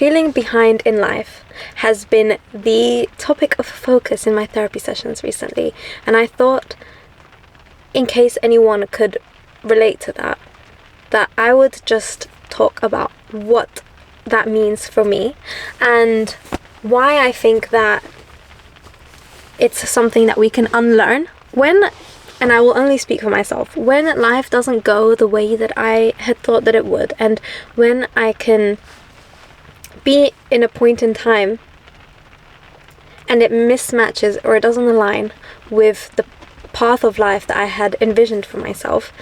feeling behind in life has been the topic of focus in my therapy sessions recently, and I thought, in case anyone could relate to that I would just talk about what that means for me and why I think that it's something that we can unlearn and I will only speak for myself, when life doesn't go the way that I had thought that it would, and when I can be in a point in time and it mismatches or it doesn't align with the path of life that I had envisioned for myself,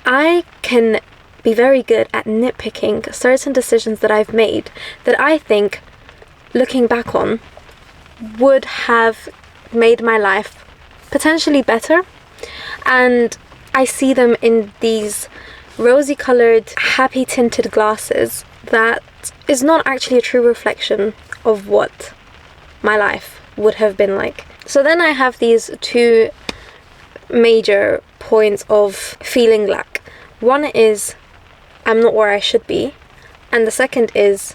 I can be very good at nitpicking certain decisions that I've made that I think, looking back on, would have made my life potentially better. And I see them in these rosy coloured, happy tinted glasses that is not actually a true reflection of what my life would have been like. So then I have these two major points of feeling lack. One is I'm not where I should be, and the second is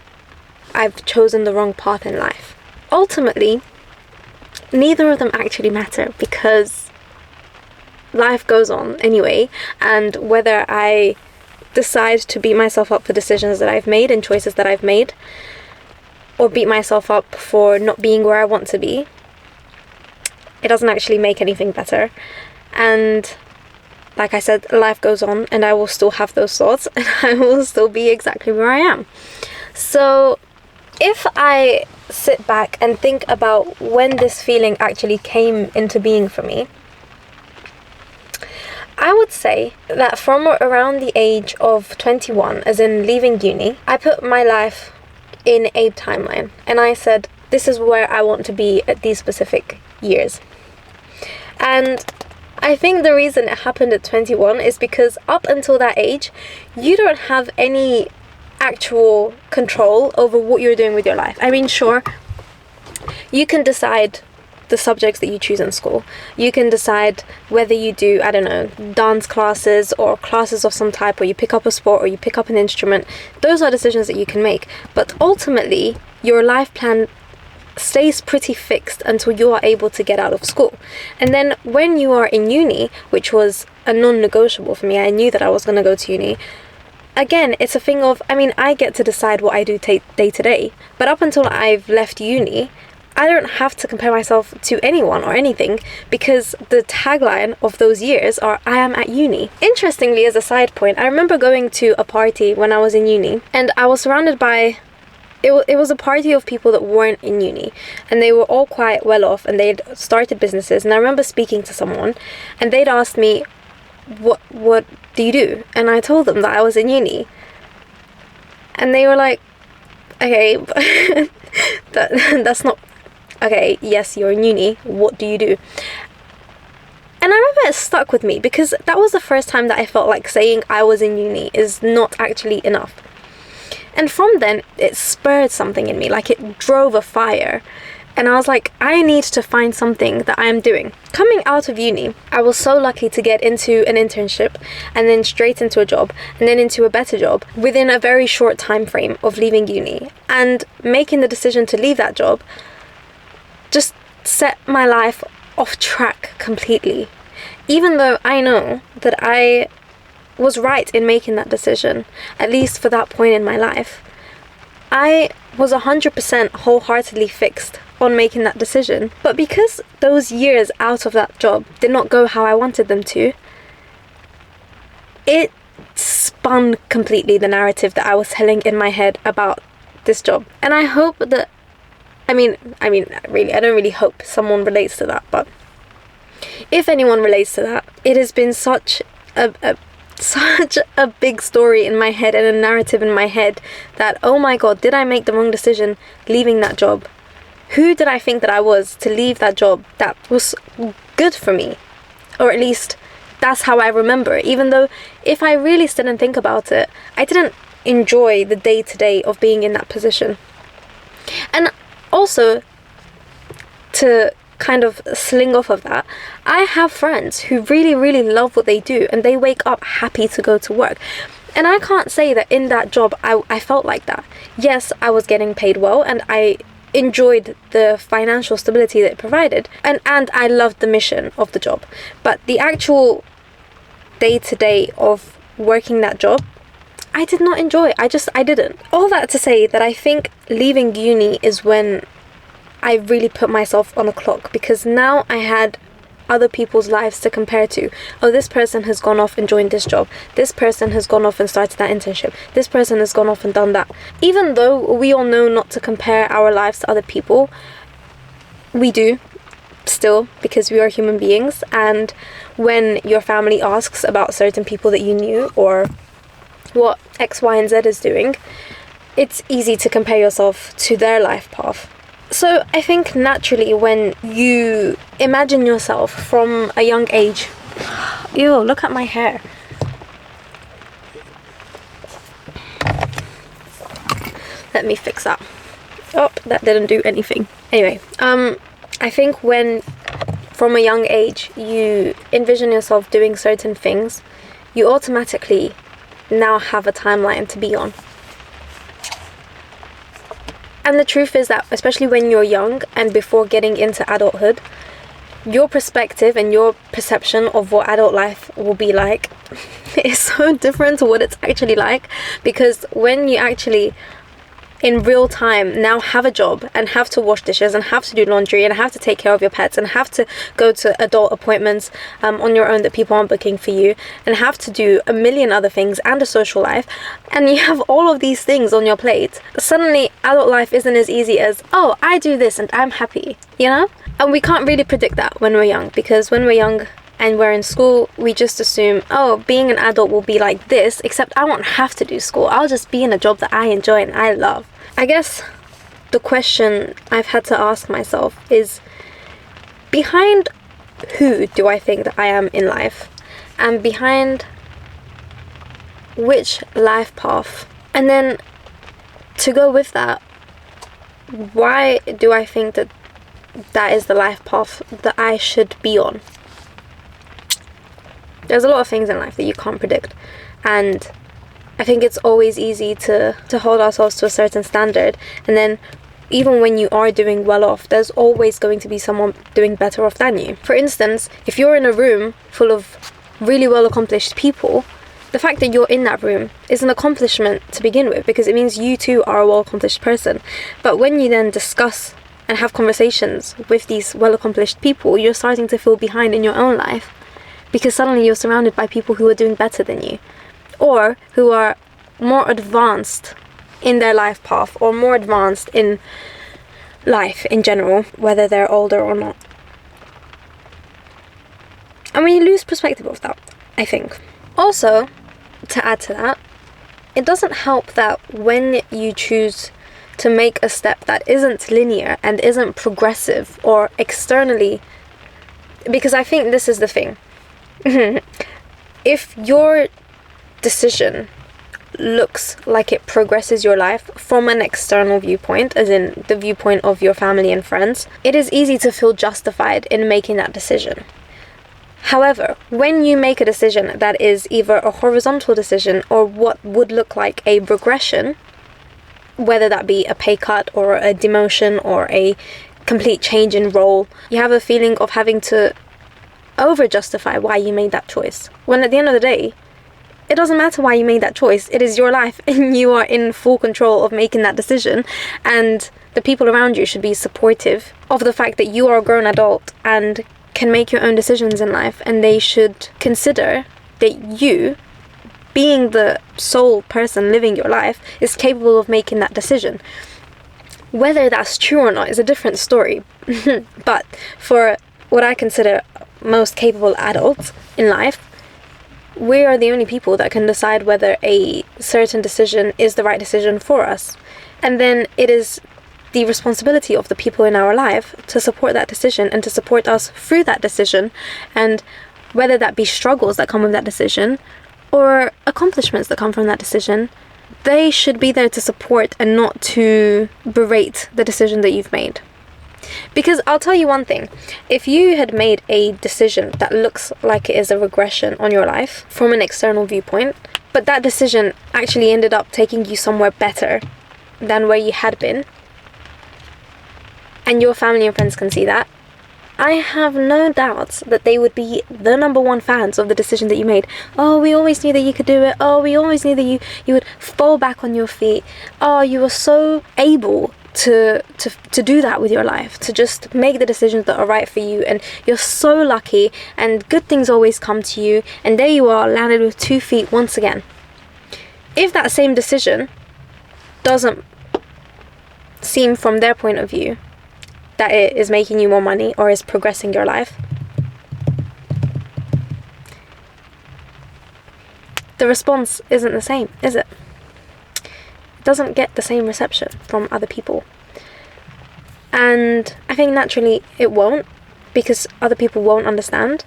I've chosen the wrong path in life. Ultimately, neither of them actually matter because life goes on anyway, and whether I decide to beat myself up for decisions that I've made and choices that I've made, or beat myself up for not being where I want to be, it doesn't actually make anything better. And like I said, life goes on, and I will still have those thoughts, and I will still be exactly where I am. So if I sit back and think about when this feeling actually came into being for me, I would say that from around the age of 21, as in leaving uni, I put my life in a timeline, and I said, this is where I want to be at these specific years. And I think the reason it happened at 21 is because up until that age, you don't have any actual control over what you're doing with your life. I mean, sure, you can decide the subjects that you choose in school. You can decide whether you do, I don't know, dance classes or classes of some type, or you pick up a sport or you pick up an instrument. Those are decisions that you can make. But ultimately, your life plan stays pretty fixed until you are able to get out of school. And then when you are in uni, which was a non-negotiable for me, I knew that I was going to go to uni. Again, it's a thing of, I mean, I get to decide what I do day to day, but up until I've left uni, I don't have to compare myself to anyone or anything, because the tagline of those years are, I am at uni. Interestingly, as a side point, I remember going to a party when I was in uni, and I was surrounded by, it was a party of people that weren't in uni, and they were all quite well off, and they'd started businesses. And I remember speaking to someone, and they'd asked me, what do you do? And I told them that I was in uni, and they were like, okay, that's not, okay, yes, you're in uni, what do you do? And I remember it stuck with me, because that was the first time that I felt like saying I was in uni is not actually enough. And from then, it spurred something in me, like it drove a fire. And I was like, I need to find something that I am doing. Coming out of uni, I was so lucky to get into an internship, and then straight into a job, and then into a better job within a very short time frame of leaving uni. And making the decision to leave that job just set my life off track completely. Even though I know that I was right in making that decision, at least for that point in my life, I was 100% wholeheartedly fixed on making that decision. But because those years out of that job did not go how I wanted them to, it spun completely the narrative that I was telling in my head about this job. And I hope that, I mean, really, I don't really hope someone relates to that, but if anyone relates to that, it has been such a big story in my head and a narrative in my head that, oh my god, did I make the wrong decision leaving that job? Who did I think that I was to leave that job that was good for me? Or at least that's how I remember it, even though if I really sit and think about it, I didn't enjoy the day-to-day of being in that position. And also, to kind of sling off of that, I have friends who really, really love what they do, and they wake up happy to go to work. And I can't say that in that job I felt like that. Yes, I was getting paid well and I enjoyed the financial stability that it provided, and I loved the mission of the job. But the actual day-to-day of working that job, I did not enjoy. I didn't. All that to say that I think leaving uni is when I really put myself on a clock, because now I had other people's lives to compare to. Oh, this person has gone off and joined this job. This person has gone off and started that internship. This person has gone off and done that. Even though we all know not to compare our lives to other people, we do still, because we are human beings. And when your family asks about certain people that you knew or what X, Y, and Z is doing, it's easy to compare yourself to their life path. So I think naturally when you imagine yourself from a young age... Ew, look at my hair. Let me fix that. Oh, that didn't do anything. Anyway, I think when from a young age you envision yourself doing certain things, you automatically now have a timeline to be on. And the truth is that, especially when you're young and before getting into adulthood, your perspective and your perception of what adult life will be like is so different to what it's actually like. Because when you actually, in real time, now have a job and have to wash dishes and have to do laundry and have to take care of your pets and have to go to adult appointments on your own that people aren't booking for you, and have to do a million other things and a social life, and you have all of these things on your plate, suddenly adult life isn't as easy as, oh, I do this and I'm happy, you know? And we can't really predict that when we're young, because when we're young and we're in school, we just assume, oh, being an adult will be like this, except I won't have to do school. I'll just be in a job that I enjoy and I love. I guess the question I've had to ask myself is, behind who do I think that I am in life? And behind which life path? And then to go with that, why do I think that that is the life path that I should be on? There's a lot of things in life that you can't predict, and I think it's always easy to hold ourselves to a certain standard, and then even when you are doing well off, there's always going to be someone doing better off than you. For instance, if you're in a room full of really well accomplished people, the fact that you're in that room is an accomplishment to begin with, because it means you too are a well accomplished person. But when you then discuss and have conversations with these well accomplished people, you're starting to feel behind in your own life, because suddenly you're surrounded by people who are doing better than you, or who are more advanced in their life path, or more advanced in life in general, whether they're older or not. And we lose perspective of that, I think. Also, to add to that, it doesn't help that when you choose to make a step that isn't linear and isn't progressive or externally, because I think this is the thing. If your decision looks like it progresses your life from an external viewpoint, as in the viewpoint of your family and friends, it is easy to feel justified in making that decision. However, when you make a decision that is either a horizontal decision or what would look like a regression, whether that be a pay cut or a demotion or a complete change in role, you have a feeling of having to over-justify why you made that choice. When at the end of the day, it doesn't matter why you made that choice. It is your life and you are in full control of making that decision, and the people around you should be supportive of the fact that you are a grown adult and can make your own decisions in life, and they should consider that you, being the sole person living your life, is capable of making that decision. Whether that's true or not is a different story. But for what I consider most capable adults in life, we are the only people that can decide whether a certain decision is the right decision for us. And then it is the responsibility of the people in our life to support that decision and to support us through that decision, and whether that be struggles that come with that decision or accomplishments that come from that decision, they should be there to support and not to berate the decision that you've made. Because I'll tell you one thing, if you had made a decision that looks like it is a regression on your life from an external viewpoint, but that decision actually ended up taking you somewhere better than where you had been, and your family and friends can see that, I have no doubts that they would be the number one fans of the decision that you made. Oh, we always knew that you could do it. Oh, we always knew that you would fall back on your feet. Oh, you were so able to do that with your life, to just make the decisions that are right for you, and you're so lucky, and good things always come to you, and there you are, landed with 2 feet once again. If that same decision doesn't seem from their point of view that it is making you more money or is progressing your life, the response isn't the same, is it? It doesn't get the same reception from other people. And I think naturally it won't, because other people won't understand.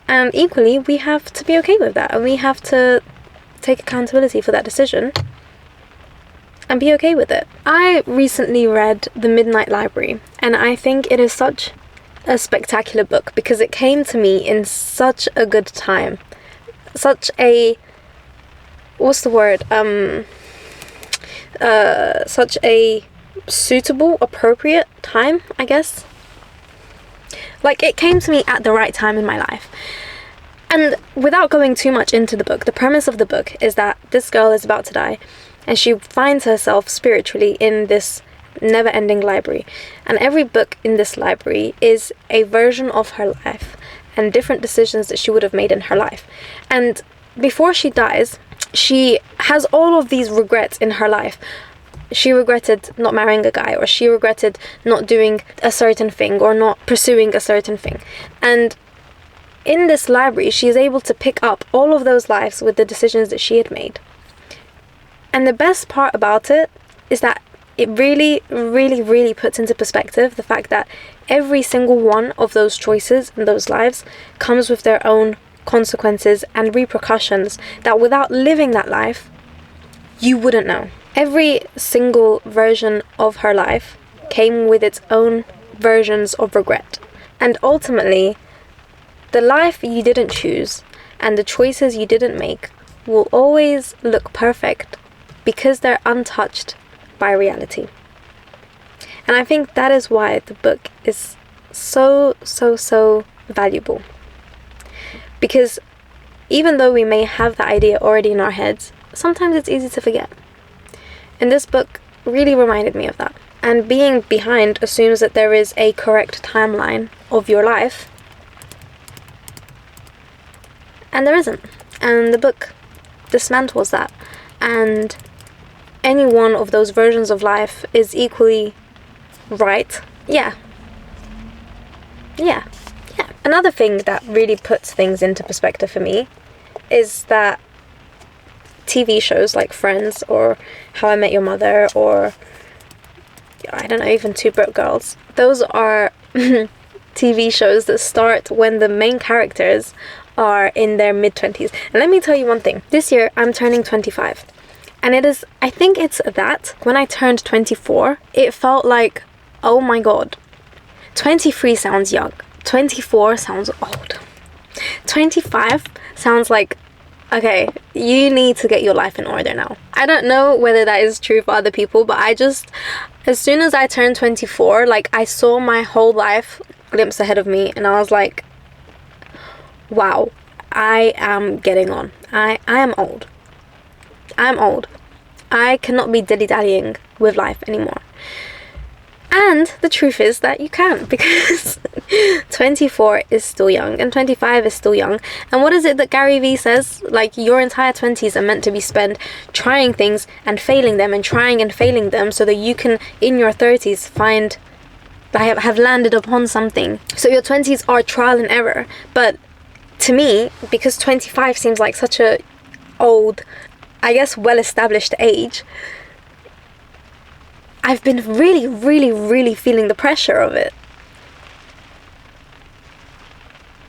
And equally, we have to be okay with that, and we have to take accountability for that decision and be okay with it. I recently read The Midnight Library, and I think it is such a spectacular book because it came to me in such a good time. Such a... what's the word? Such a suitable, appropriate time, I guess. Like, it came to me at the right time in my life. And without going too much into the book, the premise of the book is that this girl is about to die, and she finds herself spiritually in this never-ending library. And every book in this library is a version of her life and different decisions that she would have made in her life. And before she dies, she has all of these regrets in her life. She regretted not marrying a guy, or she regretted not doing a certain thing, or not pursuing a certain thing. And in this library, she is able to pick up all of those lives with the decisions that she had made. And the best part about it is that it really, really, really puts into perspective the fact that every single one of those choices and those lives comes with their own consequences and repercussions that without living that life, you wouldn't know. Every single version of her life came with its own versions of regret. And ultimately, the life you didn't choose and the choices you didn't make will always look perfect because they're untouched by reality. And I think that is why the book is so valuable. Because even though we may have the idea already in our heads, sometimes it's easy to forget. And this book really reminded me of that. And being behind assumes that there is a correct timeline of your life, and there isn't. And the book dismantles that. And any one of those versions of life is equally right. Yeah. Another thing that really puts things into perspective for me is that TV shows like Friends or How I Met Your Mother or, I don't know, even Two Broke Girls, those are TV shows that start when the main characters are in their mid-20s. And let me tell you one thing. This year, I'm turning 25. And it is, I think it's that, when I turned 24, it felt like, oh my god, 23 sounds young. 24 sounds old. 25 sounds like, okay, you need to get your life in order now. I don't know whether that is true for other people, but I just, as soon as I turned 24, like, I saw my whole life glimpse ahead of me, and I was like, wow, I am getting on. I am old. I'm old. I cannot be dilly-dallying with life anymore. And the truth is that you can, because 24 is still young and 25 is still young. And what is it that Gary Vee says? Like, your entire 20s are meant to be spent trying things and failing them and trying and failing them so that you can, in your 30s, find, have landed upon something. So your 20s are trial and error. But to me, because 25 seems like such a old, I guess, well-established age, I've been really feeling the pressure of it.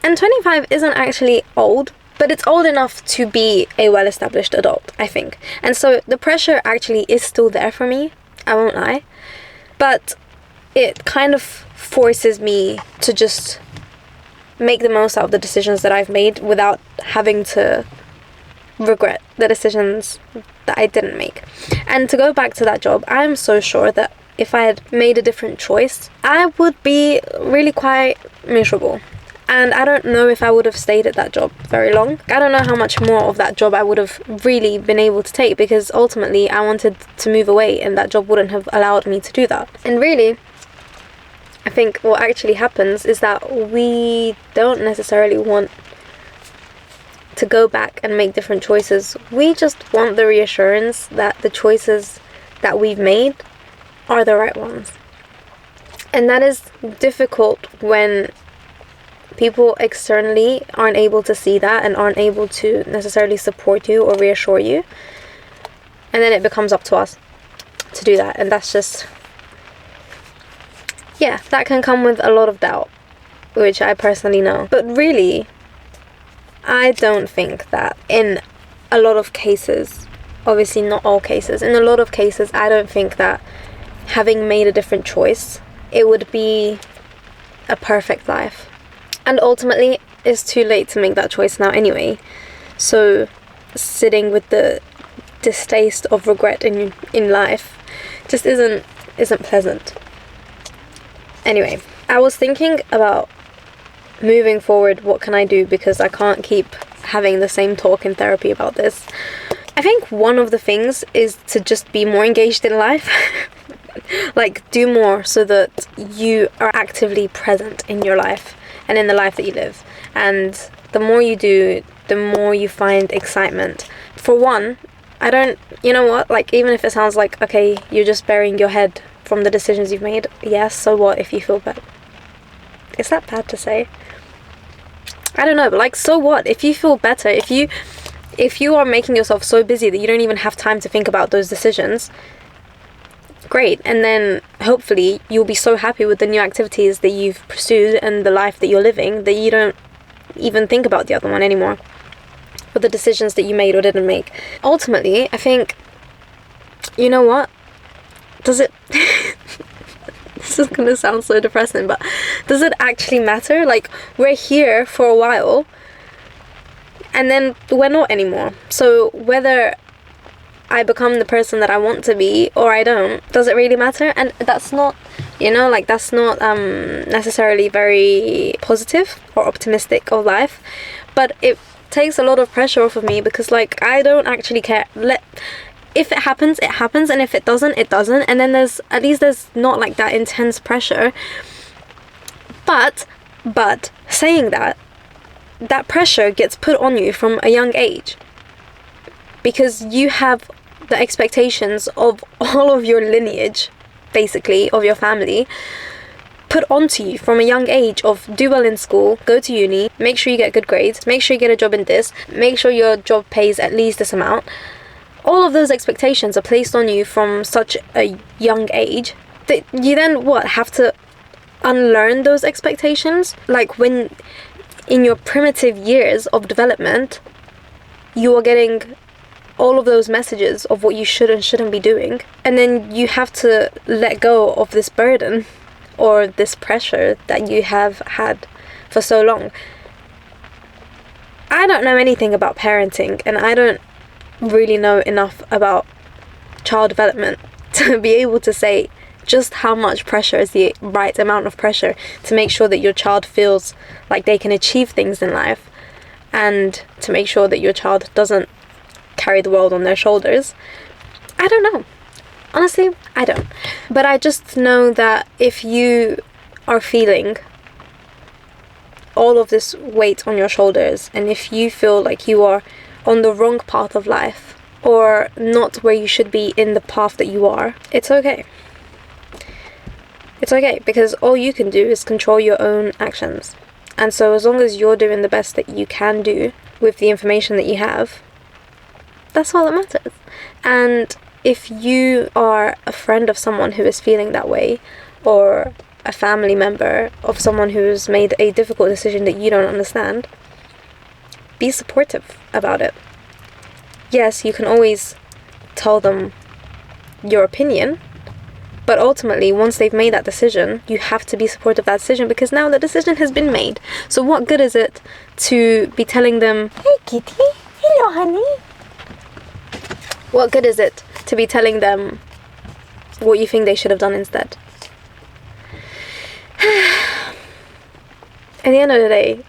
And 25 isn't actually old, but it's old enough to be a well-established adult, I think. And so the pressure actually is still there for me, I won't lie. But it kind of forces me to just make the most out of the decisions that I've made without having to regret the decisions that I didn't make. And to go back to that job, I'm so sure that if I had made a different choice, I would be really quite miserable. And I don't know if I would have stayed at that job very long. I don't know how much more of that job I would have really been able to take, because ultimately I wanted to move away and that job wouldn't have allowed me to do that. And really, I think what actually happens is that we don't necessarily want to go back and make different choices. We just want the reassurance that the choices that we've made are the right ones. And that is difficult when people externally aren't able to see that and aren't able to necessarily support you or reassure you. And then it becomes up to us to do that. And that's just, yeah, that can come with a lot of doubt, which I personally know. But really, I don't think that in a lot of cases, obviously not all cases, in a lot of cases, I don't think that having made a different choice, it would be a perfect life. And ultimately, it's too late to make that choice now anyway. So sitting with the distaste of regret in life just isn't pleasant. Anyway, I was thinking about moving forward, what can I do, because I can't keep having the same talk in therapy about this. I think one of the things is to just be more engaged in life. Like, do more so that you are actively present in your life and in the life that you live. And the more you do, the more you find excitement. For one, you know what, like, even if it sounds like, okay, you're just burying your head from the decisions you've made, yes, so what if you feel bad? Is that bad to say? I don't know, but like, so what if you feel better? If you are making yourself so busy that you don't even have time to think about those decisions, great. And then hopefully you'll be so happy with the new activities that you've pursued and the life that you're living that you don't even think about the other one anymore, or the decisions that you made or didn't make. Ultimately, I think, you know what, does it this is gonna sound so depressing, but does it actually matter? Like, we're here for a while and then we're not anymore. So whether I become the person that I want to be or I don't, does it really matter? And that's not, that's not necessarily very positive or optimistic of life, but it takes a lot of pressure off of me, because like, I don't actually care. If it happens, it happens, and if it doesn't, it doesn't. And then there's not like that intense pressure. But saying that pressure gets put on you from a young age, because you have the expectations of all of your lineage, basically, of your family, put onto you from a young age of do well in school, go to uni, make sure you get good grades, make sure you get a job in this, make sure your job pays at least this amount. All of those expectations are placed on you from such a young age that you then have to unlearn those expectations. Like, when in your primitive years of development, you are getting all of those messages of what you should and shouldn't be doing, and then you have to let go of this burden or this pressure that you have had for so long. I don't know anything about parenting, and I don't really know enough about child development to be able to say just how much pressure is the right amount of pressure to make sure that your child feels like they can achieve things in life, and to make sure that your child doesn't carry the world on their shoulders. I don't know. Honestly, I don't. But I just know that if you are feeling all of this weight on your shoulders, and if you feel like you are on the wrong path of life, or not where you should be in the path that you are, it's okay. It's okay, because all you can do is control your own actions. And so as long as you're doing the best that you can do with the information that you have, that's all that matters. And if you are a friend of someone who is feeling that way, or a family member of someone who's made a difficult decision that you don't understand, be supportive about it. Yes, you can always tell them your opinion, But ultimately, once they've made that decision, you have to be supportive of that decision, because now the decision has been made. So what good is it to be telling them, "Hey kitty, hello honey"? What good is it to be telling them what you think they should have done instead? At the end of the day,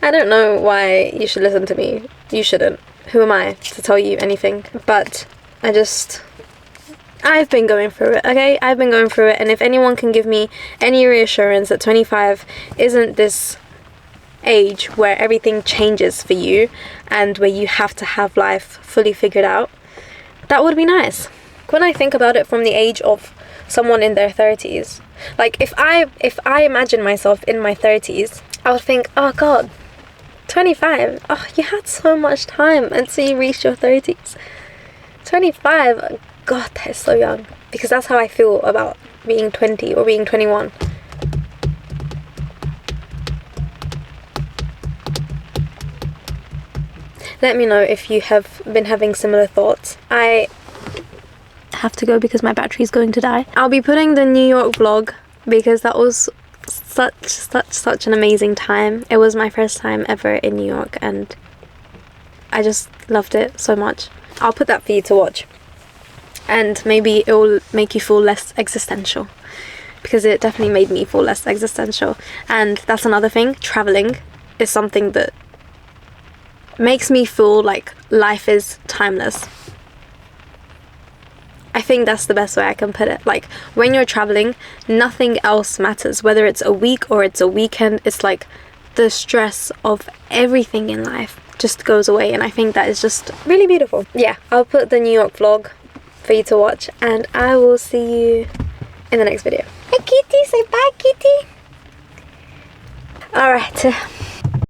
I don't know why you should listen to me. You shouldn't. Who am I to tell you anything? But I've been going through it, okay? I've been going through it, and if anyone can give me any reassurance that 25 isn't this age where everything changes for you and where you have to have life fully figured out, that would be nice. When I think about it from the age of someone in their 30s, like if I imagine myself in my 30s, I would think, oh god, 25, oh, you had so much time until you reached your 30s. 25, god, that is so young. Because that's how I feel about being 20 or being 21. Let me know if you have been having similar thoughts. I have to go because my battery's going to die. I'll be putting the New York vlog because that was such an amazing time. It was my first time ever in New York and I just loved it so much. I'll put that for you to watch, and maybe it will make you feel less existential, because it definitely made me feel less existential. And that's another thing, traveling is something that makes me feel like life is timeless. I think that's the best way I can put it. Like, when you're traveling, nothing else matters. Whether it's a week or it's a weekend, it's like the stress of everything in life just goes away, and I think that is just really beautiful. Yeah, I'll put the New York vlog for you to watch, and I will see you in the next video. Hey kitty, say bye kitty. Alright.